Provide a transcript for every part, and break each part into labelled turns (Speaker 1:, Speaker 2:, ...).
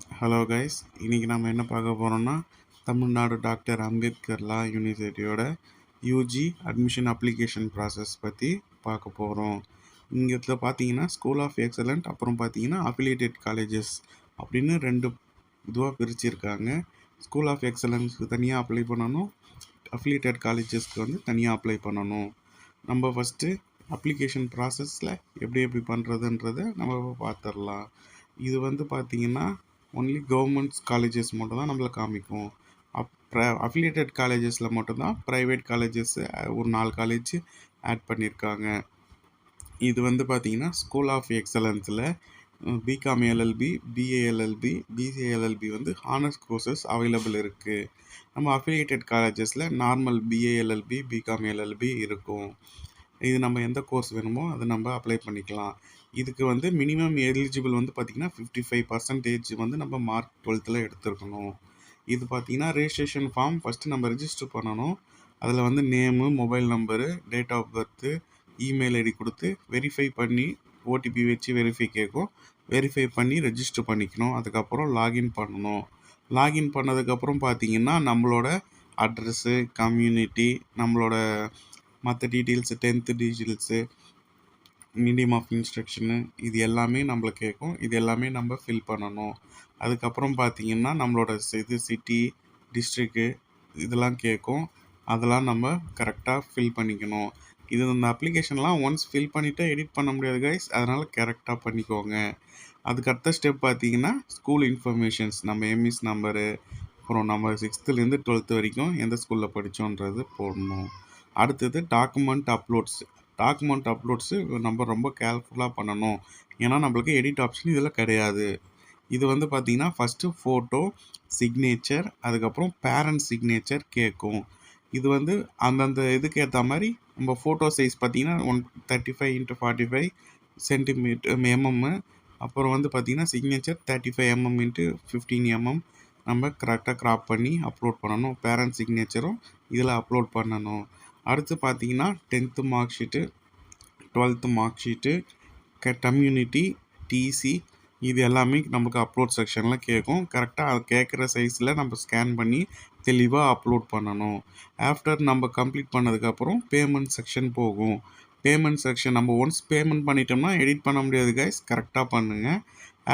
Speaker 1: Hello guys, இன்றைக்கி நம்ம என்ன பார்க்க போகிறோம்னா தமிழ்நாடு டாக்டர் அம்பேத்கர் லா யூனிவர்சிட்டியோட யூஜி அட்மிஷன் அப்ளிகேஷன் ப்ராசஸ் பற்றி பார்க்க போகிறோம். இங்கே பார்த்தீங்கன்னா ஸ்கூல் ஆஃப் எக்ஸலண்ட், அப்புறம் பார்த்தீங்கன்னா அஃபிலியேட்டட் காலேஜஸ் அப்படின்னு ரெண்டு இதுவாக பிரிச்சிருக்காங்க. ஸ்கூல் ஆஃப் எக்ஸலன்ஸ்க்கு தனியாக அப்ளை பண்ணணும், அஃபிலியேட்டட் காலேஜஸ்க்கு வந்து தனியாக அப்ளை பண்ணணும். நம்ம ஃபஸ்ட்டு அப்ளிகேஷன் ப்ராசஸில் எப்படி பண்ணுறதுன்றதை நம்ம பார்த்துடலாம். இது வந்து பார்த்திங்கன்னா ஒன்லி கவர்மெண்ட்ஸ் காலேஜஸ் மட்டும் தான் நம்மளை காமிக்கும். அஃபிலியேட்டட் காலேஜஸில் மட்டும்தான் ப்ரைவேட் காலேஜஸ் ஒரு 4 காலேஜ் ஆட் பண்ணியிருக்காங்க. இது வந்து பார்த்திங்கன்னா ஸ்கூல் ஆஃப் எக்ஸலன்ஸில் பிகாம் எல்எல்பி, பிஏஎல்எல்பி, பிசிஏஎல்எல்பி வந்து ஹானர்ஸ் கோர்சஸ் அவைலபிள் இருக்குது. நம்ம அஃபிலியேட்டட் காலேஜஸில் நார்மல் பிஏஎல்எல்பி, பிகாம் எல்எல்பி இருக்கும். இது நம்ம எந்த கோர்ஸ் வேணுமோ அதை நம்ம அப்ளை பண்ணிக்கலாம். இதுக்கு வந்து மினிமம் எலிஜிபிள் வந்து பார்த்திங்கன்னா 55% வந்து நம்ம மார்க் 12th எடுத்துருக்கணும். இது பார்த்திங்கன்னா ரெஜிஸ்ட்ரேஷன் ஃபார்ம் ஃபஸ்ட்டு நம்ம ரெஜிஸ்டர் பண்ணணும். அதில் வந்து name, mobile number, date of birth, email ID கொடுத்து வெரிஃபை பண்ணி ஓடிபி வச்சு வெரிஃபை கேட்கும். வெரிஃபை பண்ணி ரெஜிஸ்டர் பண்ணிக்கணும். அதுக்கப்புறம் லாகின் பண்ணணும். லாகின் பண்ணதுக்கப்புறம் பார்த்திங்கன்னா நம்மளோட அட்ரஸ்ஸு, கம்யூனிட்டி, நம்மளோட மற்ற details, 10th details, medium of instruction, இது எல்லாமே நம்மளை கேட்கும். இது எல்லாமே நம்ம ஃபில் பண்ணணும். அதுக்கப்புறம் பார்த்திங்கன்னா நம்மளோட சிட்டி, டிஸ்ட்ரிக்கு இதெல்லாம் கேட்கும். அதெல்லாம் நம்ம கரெக்டாக ஃபில் பண்ணிக்கணும். இது இந்த அப்ளிகேஷன்லாம் ஒன்ஸ் ஃபில் பண்ணிவிட்டு எடிட் பண்ண முடியாது கைஸ், அதனால் கரெக்டாக பண்ணிக்கோங்க. அதுக்கு அடுத்த ஸ்டெப் பார்த்திங்கன்னா ஸ்கூல் இன்ஃபர்மேஷன்ஸ், நம்ம எம்இஸ் நம்பரு, அப்புறம் நம்ம 6th 12th வரைக்கும் எந்த ஸ்கூலில் படித்தோன்றது போடணும். அடுத்தது டாக்குமெண்ட் அப்லோட்ஸு நம்ம ரொம்ப கேர்ஃபுல்லாக பண்ணணும். ஏன்னா நம்மளுக்கு எடிட் ஆப்ஷன் இதில் கிடையாது. இது வந்து பார்த்திங்கன்னா ஃபஸ்ட்டு ஃபோட்டோ, சிக்னேச்சர், அதுக்கப்புறம் பேரண்ட் சிக்னேச்சர் கேட்கும். இது வந்து அந்தந்த இதுக்கு ஏற்ற மாதிரி நம்ம ஃபோட்டோ சைஸ் பார்த்திங்கன்னா 135x45 சென்டிமீட்டர் எம்எம்மு, அப்புறம் வந்து பார்த்திங்கன்னா சிக்னேச்சர் 35 mm x 15 mm நம்ம கரெக்டாக க்ராப் பண்ணி அப்லோட் பண்ணணும். பேரண்ட் சிக்னேச்சரும் இதில் அப்லோட் பண்ணணும். அடுத்து பார்த்திங்கன்னா 10th mark sheet, 12th mark sheet, community, TC, இது எல்லாமே நமக்கு அப்லோட் செக்ஷனில் கேட்கும். கரெக்டாக அது கேட்குற சைஸில் நம்ம ஸ்கேன் பண்ணி தெளிவாக அப்லோட் பண்ணணும். ஆஃப்டர் நம்ம கம்ப்ளீட் பண்ணதுக்கப்புறம் பேமெண்ட் செக்ஷன் போகும். பேமெண்ட் செக்ஷன் நம்ம ஒன்ஸ் பேமெண்ட் பண்ணிட்டோம்னா எடிட் பண்ண முடியாது கைஸ், கரெக்டாக பண்ணுங்கள்.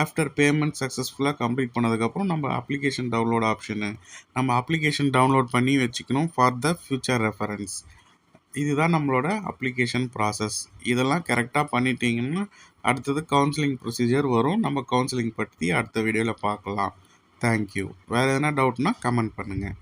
Speaker 1: ஆஃப்டர் பேமெண்ட் சக்ஸஸ்ஃபுல்லாக கம்ப்ளீட் பண்ணதுக்கப்புறம் நம்ம அப்ளிகேஷன் டவுன்லோட் ஆப்ஷனு, நம்ம அப்ளிகேஷன் டவுன்லோட் பண்ணி வச்சுக்கணும் ஃபார் த ஃப்யூச்சர் ரெஃபரன்ஸ். இதுதான் நம்மளோட அப்ளிகேஷன் ப்ராசஸ். இதெல்லாம் கரெக்டாக பண்ணிட்டீங்கன்னா அடுத்தது கவுன்சிலிங் ப்ரொசீஜர் வரும். நம்ம கவுன்சிலிங் பற்றி அடுத்த வீடியோவில் பார்க்கலாம். தேங்க்யூ. வேறு எதனா டவுட்னா கமெண்ட் பண்ணுங்கள்.